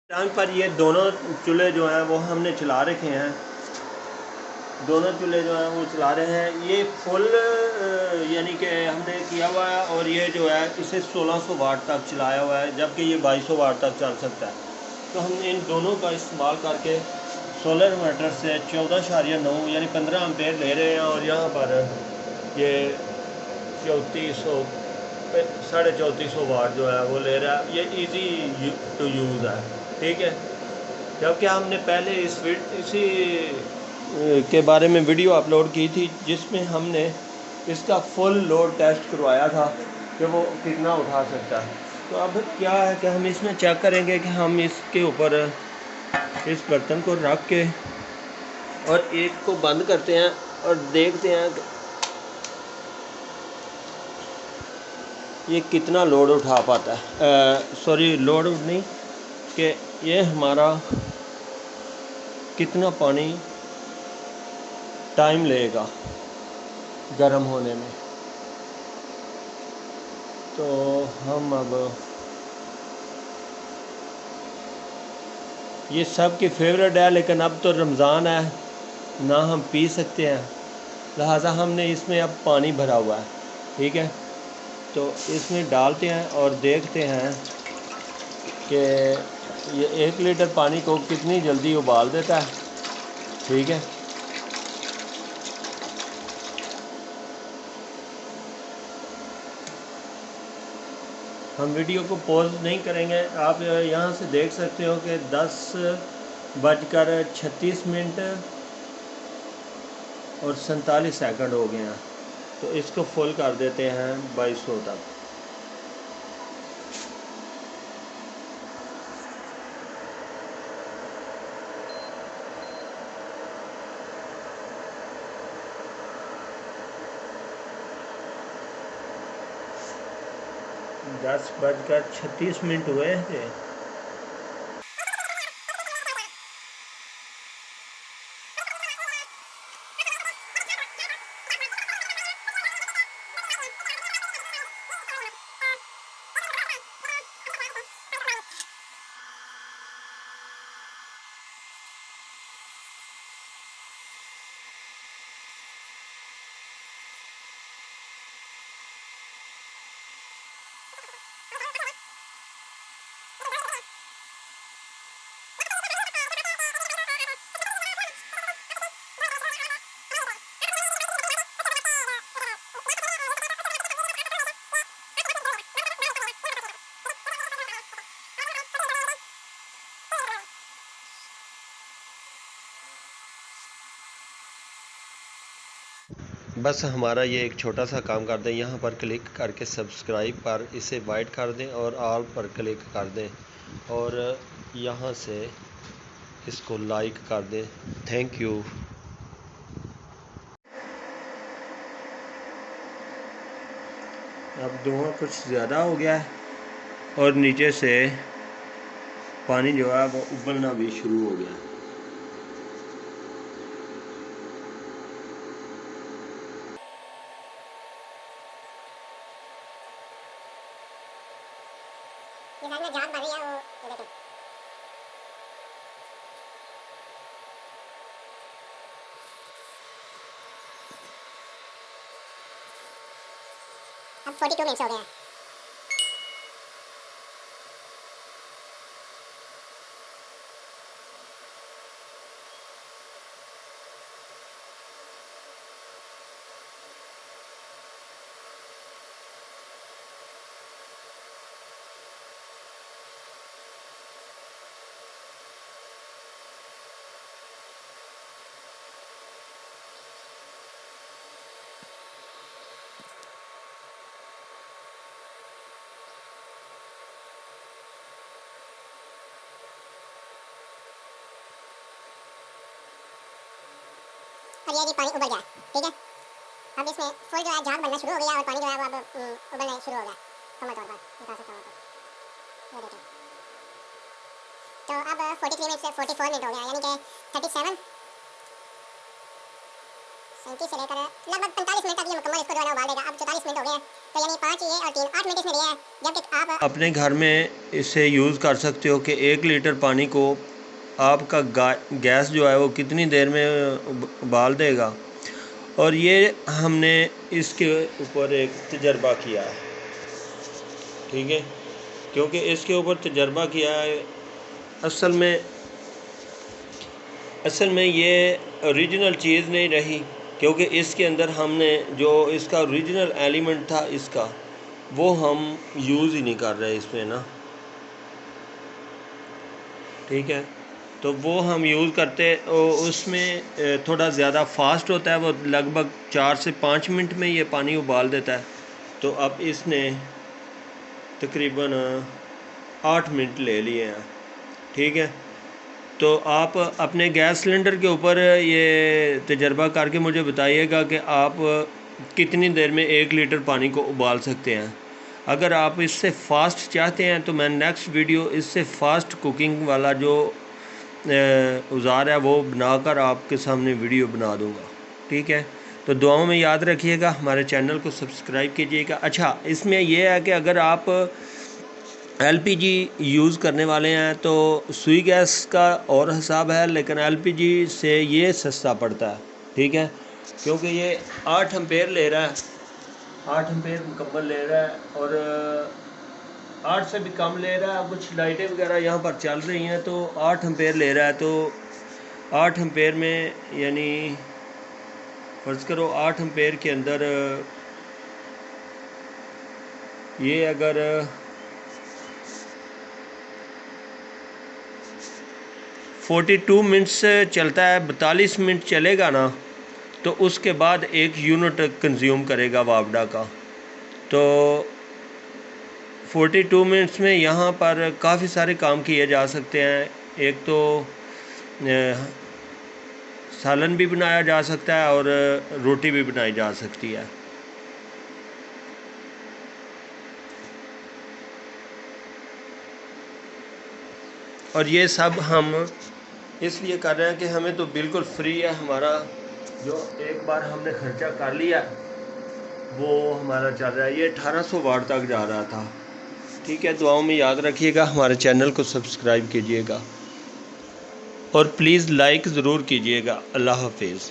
Time पर ये दोनों चूल्हे जो हैं वो हमने चला रखे हैं। दोनों चूल्हे जो हैं वो चला रहे हैं। ये फुल यानी कि हमने किया हुआ है, और ये जो है इसे 1600 वाट तक चलाया हुआ है, जबकि ये 2200 वाट तक चल सकता है। तो हम इन दोनों का इस्तेमाल करके सोलर इन्वर्टर से 14.9 यानी 15 एम्पेयर ले रहे हैं, और यहाँ पर ये 3400 3400 वाट जो है वो ले रहा है। ये इजी टू यूज़ है, ठीक है। जबकि हमने पहले इसी के बारे में वीडियो अपलोड की थी, जिसमें हमने इसका फुल लोड टेस्ट करवाया था कि वो कितना उठा सकता है। तो अब क्या है कि हम इसमें चेक करेंगे कि हम इसके ऊपर इस बर्तन को रख के और एक को बंद करते हैं और देखते हैं कि ये कितना लोड उठा पाता है। सॉरी, लोड नहीं, कि ये हमारा कितना पानी टाइम लेगा गर्म होने में। तो हम अब ये सब की फेवरेट है, लेकिन अब तो रमज़ान है ना, हम पी सकते हैं, लिहाजा हमने इसमें अब पानी भरा हुआ है, ठीक है। तो इसमें डालते हैं और देखते हैं कि ये 1 लीटर पानी को कितनी जल्दी उबाल देता है, ठीक है। हम वीडियो को पॉज नहीं करेंगे। आप यहाँ से देख सकते हो कि 10:36 और 47 सेकंड हो गए हैं। तो इसको फुल कर देते हैं 2200 तक। दस बजकर 36 मिनट हुए थे। बस हमारा ये एक छोटा सा काम कर दें, यहाँ पर क्लिक करके सब्सक्राइब पर इसे वाइट कर दें और ऑल पर क्लिक कर दें, और यहाँ से इसको लाइक कर दें। Thank you. अब धुआं कुछ ज़्यादा हो गया है और नीचे से पानी जो है वो उबलना भी शुरू हो गया है। ये साइड में झाग बन रही है, वो देखें। अब 42 मिनट्स हो गए हैं। और ये पानी उबल गया, ठीक है। अब इसमें फुल जो है झाग बनना शुरू हो गया और पानी जो है वो अब उबलना शुरू हो गया कमल तौर पर, दिखा सकता हूँ आपको, ये देखें। तो अब 43 मिनट से 44 मिनट हो गया, यानी कि 37 35 से लेकर लगभग 45 मिनट तक ये मुकम्मल इसको जो है ना उबाल देगा। अब 44 मिनट हो गए हैं, तो यानी 5 ये और 3 8 मिनट इसने दिए हैं। जबकि आप अपने घर में इसे यूज़ कर सकते हो कि 1 लीटर पानी को आपका गैस जो है वो कितनी देर में उबाल देगा। और ये हमने इसके ऊपर एक तजर्बा किया है, ठीक है, क्योंकि इसके ऊपर तजर्बा किया है। असल में ये ओरिजिनल चीज़ नहीं रही, क्योंकि इसके अंदर हमने जो इसका ओरिजिनल एलिमेंट था इसका, वो हम यूज़ ही नहीं कर रहे इसमें ना, ठीक है। तो वो हम यूज़ करते उसमें थोड़ा ज़्यादा फास्ट होता है, वो लगभग 4 से 5 मिनट में ये पानी उबाल देता है। तो अब इसने तकरीबन 8 मिनट ले लिए हैं, ठीक है। तो आप अपने गैस सिलेंडर के ऊपर ये तजर्बा करके मुझे बताइएगा कि आप कितनी देर में 1 लीटर पानी को उबाल सकते हैं। अगर आप इससे फ़ास्ट चाहते हैं तो मैं नेक्स्ट वीडियो इससे फ़ास्ट कुकिंग वाला जो औज़ार है वो बनाकर आपके सामने वीडियो बना दूँगा, ठीक है। तो दुआओं में याद रखिएगा, हमारे चैनल को सब्सक्राइब कीजिएगा। अच्छा, इसमें यह है कि अगर आप LPG यूज़ करने वाले हैं तो सुई गैस का और हिसाब है, लेकिन LPG से ये सस्ता पड़ता है, ठीक है, क्योंकि ये 8 एम्पेयर ले रहा है, 8 एम्पेयर मुकम्मल ले रहा है और 8 से भी कम ले रहा है। कुछ लाइटें वगैरह यहाँ पर चल रही हैं तो 8 एम्पेयर ले रहा है। तो 8 एम्पेयर में यानी फ़र्ज़ करो 8 एम्पेयर के अंदर ये अगर 42 मिनट्स चलता है, 42 मिनट चलेगा ना, तो उसके बाद 1 यूनिट कंज्यूम करेगा वापडा का। तो 42 मिनट्स में यहाँ पर काफ़ी सारे काम किए जा सकते हैं। एक तो सालन भी बनाया जा सकता है और रोटी भी बनाई जा सकती है। और ये सब हम इसलिए कर रहे हैं कि हमें तो बिल्कुल फ्री है, हमारा जो एक बार हमने ख़र्चा कर लिया वो हमारा चल रहा है। ये 1800 वाट तक जा रहा था, ठीक है। दुआओं में याद रखिएगा, हमारे चैनल को सब्सक्राइब कीजिएगा और प्लीज़ लाइक ज़रूर कीजिएगा। अल्लाह हाफिज़।